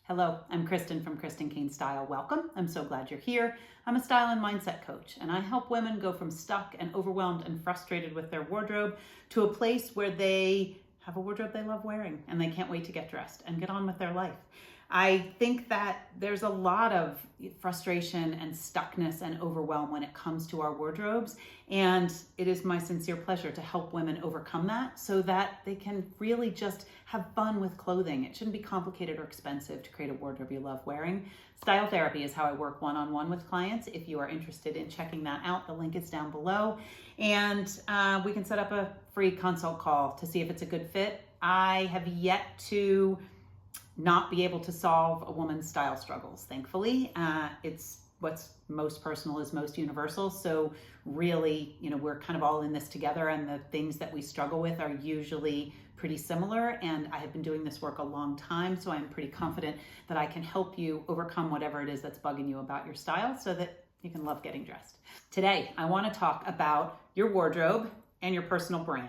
Hello, I'm Kristen from Kristen Cain Style. Welcome. I'm so glad you're here. I'm a style and mindset coach, and I help women go from stuck and overwhelmed and frustrated with their wardrobe to a place where they have a wardrobe they love wearing and they can't wait to get dressed and get on with their life. I think that there's a lot of frustration and stuckness and overwhelm when it comes to our wardrobes, and it is my sincere pleasure to help women overcome that so that they can really just have fun with clothing. It shouldn't be complicated or expensive to create a wardrobe you love wearing. Style therapy is how I work one-on-one with clients. If you are interested in checking that out, the link is down below, and we can set up a free consult call to see if it's a good fit. I have yet to not be able to solve a woman's style struggles. Thankfully, it's what's most personal is most universal. So really, we're kind of all in this together, and the things that we struggle with are usually pretty similar. And I have been doing this work a long time, so I'm pretty confident that I can help you overcome whatever it is that's bugging you about your style so that you can love getting dressed. Today, I want to talk about your wardrobe and your personal brand.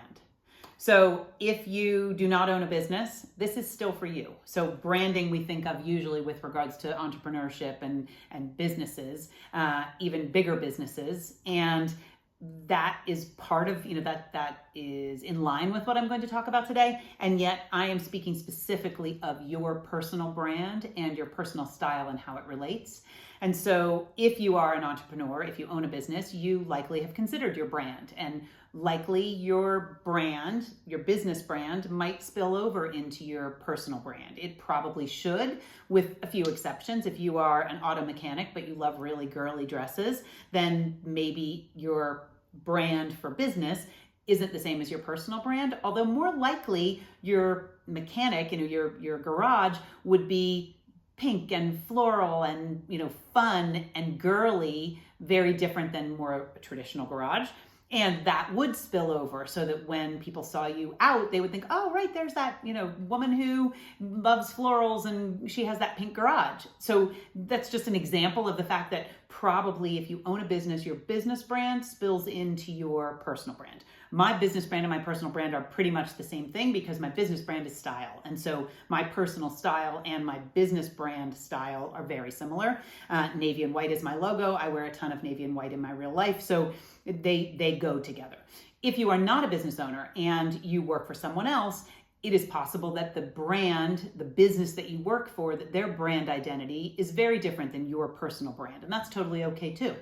So if you do not own a business, this is still for you. So branding we think of usually with regards to entrepreneurship and businesses, even bigger businesses. And that is part of, that is in line with what I'm going to talk about today. And yet I am speaking specifically of your personal brand and your personal style and how it relates. And so if you are an entrepreneur, if you own a business, you likely have considered your brand, and likely your brand, your business brand, might spill over into your personal brand. It probably should, with a few exceptions. If you are an auto mechanic, but you love really girly dresses, then maybe your brand for business isn't the same as your personal brand. Although more likely your mechanic, your garage would be pink and floral and, fun and girly, very different than more a traditional garage. And that would spill over so that when people saw you out, they would think, oh, right, there's that, woman who loves florals and she has that pink garage. So that's just an example of the fact that probably if you own a business, your business brand spills into your personal brand. My business brand and my personal brand are pretty much the same thing because my business brand is style. And so my personal style and my business brand style are very similar. Navy and white is my logo. I wear a ton of navy and white in my real life. So they go together. If you are not a business owner and you work for someone else, it is possible that the brand, the business that you work for, that their brand identity is very different than your personal brand. And that's totally okay too.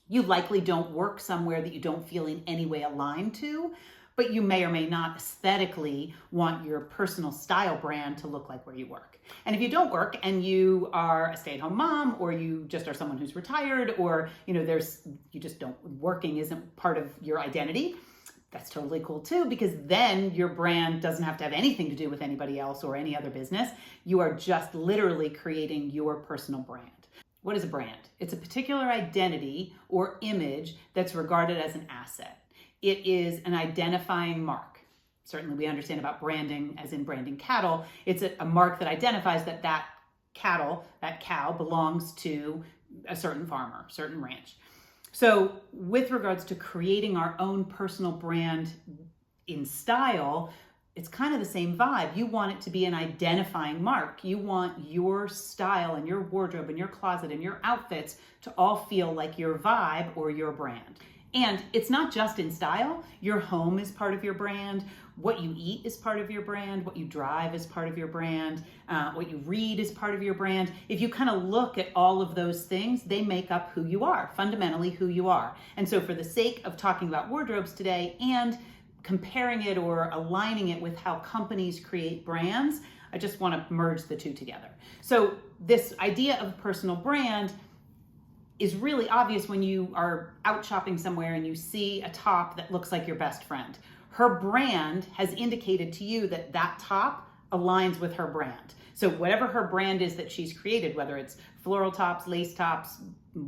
You likely don't work somewhere that you don't feel in any way aligned to, but you may or may not aesthetically want your personal style brand to look like where you work. And if you don't work and you are a stay-at-home mom, or you just are someone who's retired, or working isn't part of your identity, that's totally cool too, because then your brand doesn't have to have anything to do with anybody else or any other business. You are just literally creating your personal brand. What is a brand? It's a particular identity or image that's regarded as an asset. It is an identifying mark. Certainly we understand about branding as in branding cattle. It's a mark that identifies that cattle, that cow, belongs to a certain farmer, certain ranch. So with regards to creating our own personal brand in style, it's kind of the same vibe. You want it to be an identifying mark. You want your style and your wardrobe and your closet and your outfits to all feel like your vibe or your brand. And it's not just in style. Your home is part of your brand. What you eat is part of your brand. What you drive is part of your brand. What you read is part of your brand. If you kind of look at all of those things, they make up who you are, fundamentally who you are. And so for the sake of talking about wardrobes today and comparing it or aligning it with how companies create brands, I just want to merge the two together. So this idea of personal brand is really obvious when you are out shopping somewhere and you see a top that looks like your best friend. Her brand has indicated to you that that top aligns with her brand. So whatever her brand is that she's created, whether it's floral tops, lace tops,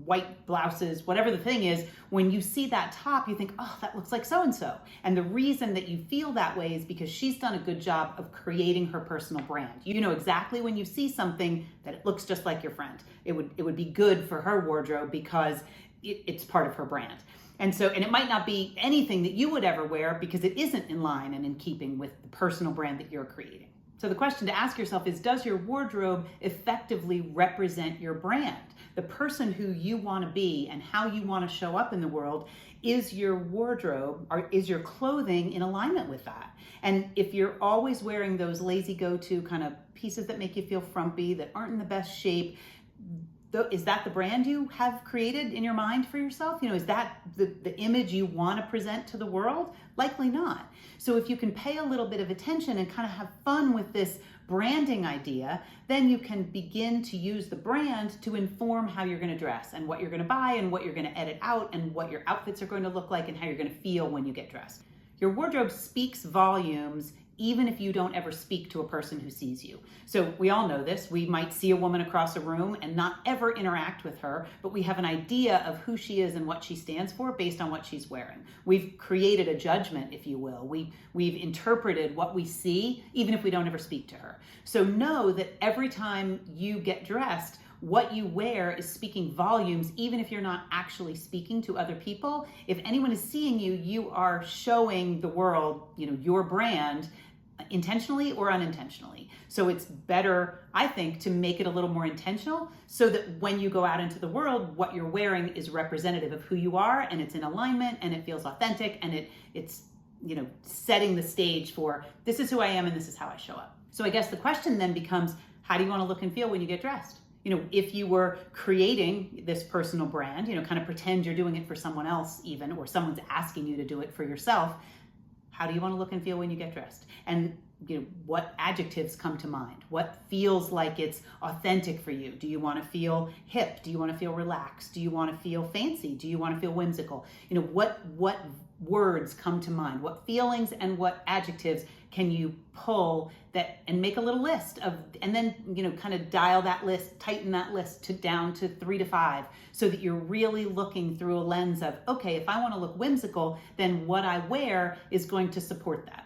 white blouses, whatever the thing is, when you see that top, you think, oh, that looks like so-and-so. And the reason that you feel that way is because she's done a good job of creating her personal brand. You know exactly when you see something that it looks just like your friend. It would be good for her wardrobe because it's part of her brand. And it might not be anything that you would ever wear because it isn't in line and in keeping with the personal brand that you're creating. So the question to ask yourself is, does your wardrobe effectively represent your brand? The person who you want to be and how you want to show up in the world, is your wardrobe or is your clothing in alignment with that? And if you're always wearing those lazy go-to kind of pieces that make you feel frumpy, that aren't in the best shape, is that the brand you have created in your mind for yourself? Is that the image you want to present to the world? Likely not. So if you can pay a little bit of attention and kind of have fun with this branding idea, then you can begin to use the brand to inform how you're going to dress and what you're going to buy and what you're going to edit out and what your outfits are going to look like and how you're going to feel when you get dressed. Your wardrobe speaks volumes even if you don't ever speak to a person who sees you. So we all know this. We might see a woman across a room and not ever interact with her, but we have an idea of who she is and what she stands for based on what she's wearing. We've created a judgment, if you will. We've interpreted what we see, even if we don't ever speak to her. So know that every time you get dressed, what you wear is speaking volumes, even if you're not actually speaking to other people. If anyone is seeing you, you are showing the world, your brand, intentionally or unintentionally. So it's better, I think, to make it a little more intentional so that when you go out into the world, what you're wearing is representative of who you are and it's in alignment and it feels authentic and it's setting the stage for this is who I am and this is how I show up. So I guess the question then becomes, how do you want to look and feel when you get dressed? If you were creating this personal brand, kind of pretend you're doing it for someone else even, or someone's asking you to do it for yourself, how do you want to look and feel when you get dressed? And what adjectives come to mind? What feels like it's authentic for you? Do you want to feel hip? Do you want to feel relaxed? Do you want to feel fancy? Do you want to feel whimsical? What words come to mind? What feelings and what adjectives can you pull that and make a little list of, and then kind of dial that list, tighten that list down to 3 to 5, so that you're really looking through a lens of, okay, if I want to look whimsical, then what I wear is going to support that.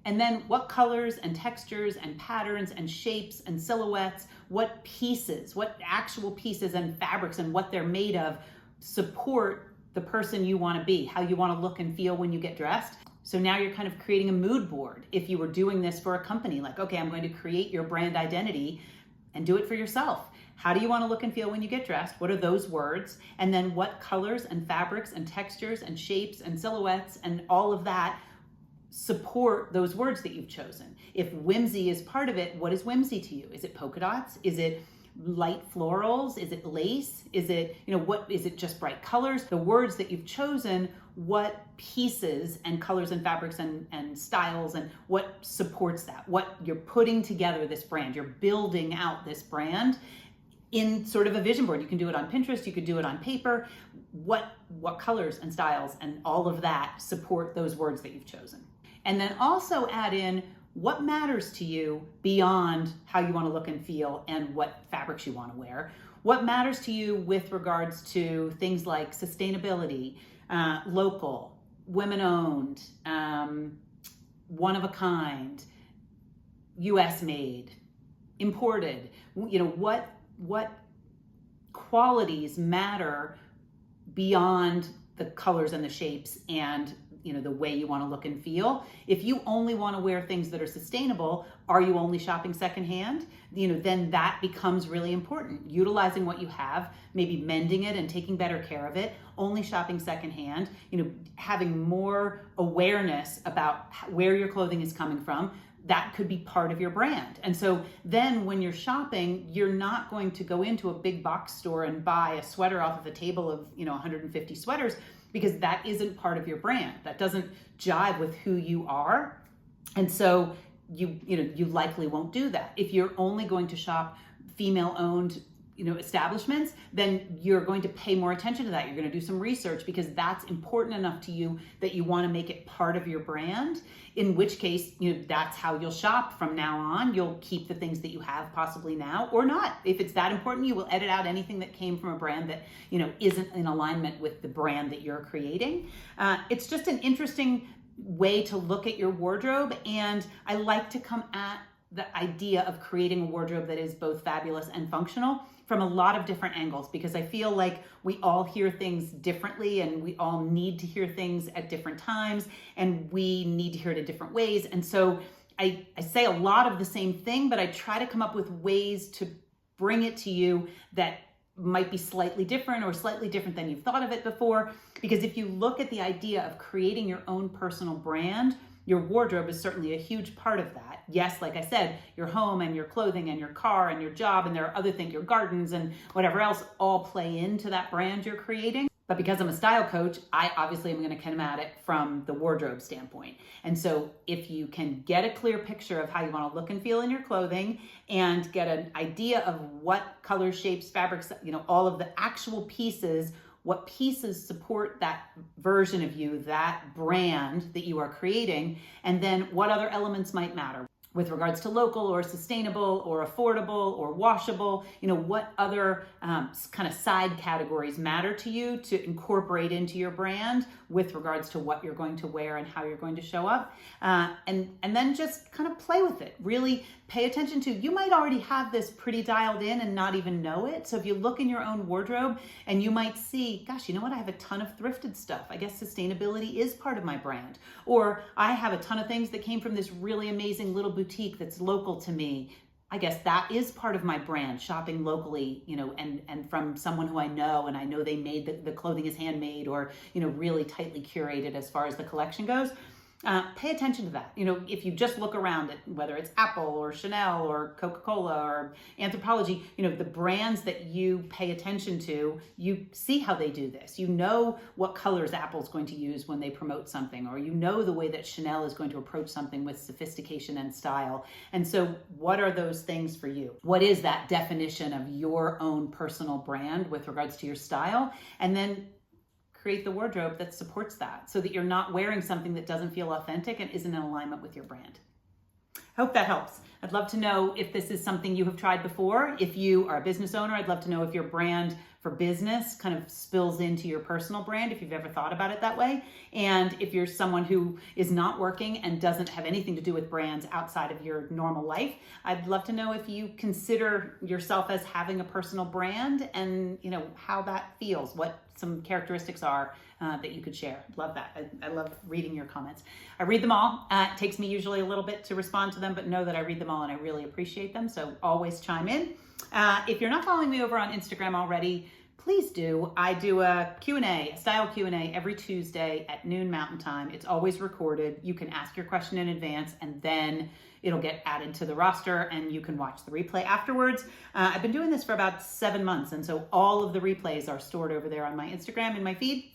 And then what colors and textures and patterns and shapes and silhouettes, what pieces, what actual pieces and fabrics and what they're made of support the person you want to be, how you want to look and feel when you get dressed. So now you're kind of creating a mood board. If you were doing this for a company, like, okay, I'm going to create your brand identity and do it for yourself. How do you want to look and feel when you get dressed? What are those words? And then what colors and fabrics and textures and shapes and silhouettes and all of that support those words that you've chosen? If whimsy is part of it, what is whimsy to you? Is it polka dots? Is it light florals? Is it lace? Is it, what is it, just bright colors? The words that you've chosen, what pieces and colors and fabrics and styles and what supports that? What you're putting together this brand, you're building out this brand in sort of a vision board. You can do it on Pinterest, you could do it on paper. What colors and styles and all of that support those words that you've chosen? And then also add in what matters to you beyond how you want to look and feel and what fabrics you want to wear. What matters to you with regards to things like sustainability, local, women-owned, one of a kind, US made, imported. What qualities matter beyond the colors and the shapes and the way you want to look and feel. If you only want to wear things that are sustainable, are you only shopping secondhand? Then that becomes really important. Utilizing what you have, maybe mending it and taking better care of it, only shopping secondhand, having more awareness about where your clothing is coming from. That could be part of your brand. And so then when you're shopping, you're not going to go into a big box store and buy a sweater off of a table of 150 sweaters, because that isn't part of your brand. That doesn't jive with who you are. And so you likely won't do that. If you're only going to shop female-owned establishments, then you're going to pay more attention to that. You're going to do some research because that's important enough to you that you want to make it part of your brand, in which case, that's how you'll shop from now on. You'll keep the things that you have possibly now or not. If it's that important, you will edit out anything that came from a brand that, isn't in alignment with the brand that you're creating. It's just an interesting way to look at your wardrobe. And I like to come at the idea of creating a wardrobe that is both fabulous and functional from a lot of different angles, because I feel like we all hear things differently and we all need to hear things at different times and we need to hear it in different ways. And so I say a lot of the same thing, but I try to come up with ways to bring it to you that might be slightly different or slightly different than you've thought of it before. Because if you look at the idea of creating your own personal brand, your wardrobe is certainly a huge part of that. Yes, like I said, your home and your clothing and your car and your job, and there are other things, your gardens and whatever else, all play into that brand you're creating. But because I'm a style coach, I obviously am going to come at it from the wardrobe standpoint. And so if you can get a clear picture of how you want to look and feel in your clothing and get an idea of what colors, shapes, fabrics, all of the actual pieces, what pieces support that version of you, that brand that you are creating, and then what other elements might matter with regards to local or sustainable or affordable or washable, what other kind of side categories matter to you to incorporate into your brand with regards to what you're going to wear and how you're going to show up. And then just kind of play with it. Really pay attention to, you might already have this pretty dialed in and not even know it. So if you look in your own wardrobe and you might see, gosh, you know what? I have a ton of thrifted stuff. I guess sustainability is part of my brand. Or I have a ton of things that came from this really amazing little boutique that's local to me. I guess that is part of my brand, shopping locally, and from someone who I know, and I know they made the clothing is handmade or, really tightly curated as far as the collection goes. Pay attention to that. If you just look around at whether it's Apple or Chanel or Coca-Cola or Anthropologie, the brands that you pay attention to, you see how they do this. You know what colors Apple's going to use when they promote something, or the way that Chanel is going to approach something with sophistication and style. And so what are those things for you? What is that definition of your own personal brand with regards to your style? And then create the wardrobe that supports that so that you're not wearing something that doesn't feel authentic and isn't in alignment with your brand. I hope that helps. I'd love to know if this is something you have tried before. If you are a business owner, I'd love to know if your brand for business kind of spills into your personal brand, if you've ever thought about it that way. And if you're someone who is not working and doesn't have anything to do with brands outside of your normal life, I'd love to know if you consider yourself as having a personal brand and how that feels, what some characteristics are that you could share. Love that. I love reading your comments. I read them all. It takes me usually a little bit to respond to them, but know that I read them all and I really appreciate them. So always chime in. If you're not following me over on Instagram already, please do. I do a Q&A, a style Q&A every Tuesday at noon Mountain Time. It's always recorded. You can ask your question in advance and then it'll get added to the roster and you can watch the replay afterwards. I've been doing this for about 7 months, and so all of the replays are stored over there on my Instagram in my feed.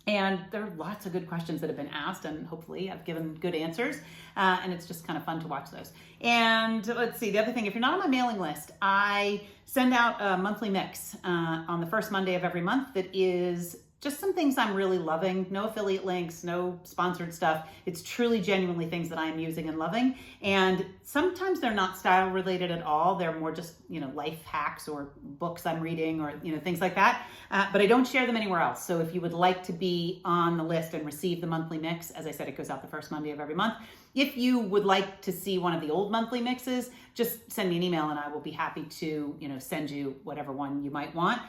And there are lots of good questions that have been asked, and hopefully I've given good answers. And it's just kind of fun to watch those. And let's see, the other thing, if you're not on my mailing list, I send out a monthly mix on the first Monday of every month that is just some things I'm really loving. No affiliate links, no sponsored stuff. It's truly genuinely things that I'm using and loving. And sometimes they're not style related at all. They're more just, life hacks or books I'm reading or, things like that. But I don't share them anywhere else. So if you would like to be on the list and receive the monthly mix, as I said, it goes out the first Monday of every month. If you would like to see one of the old monthly mixes, just send me an email and I will be happy to, send you whatever one you might want.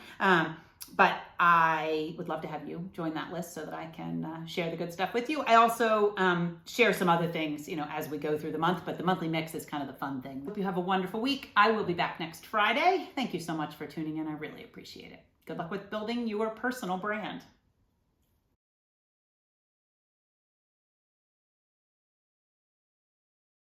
But I would love to have you join that list so that I can share the good stuff with you. I also share some other things, as we go through the month, but the monthly mix is kind of the fun thing. Hope you have a wonderful week. I will be back next Friday. Thank you so much for tuning in. I really appreciate it. Good luck with building your personal brand.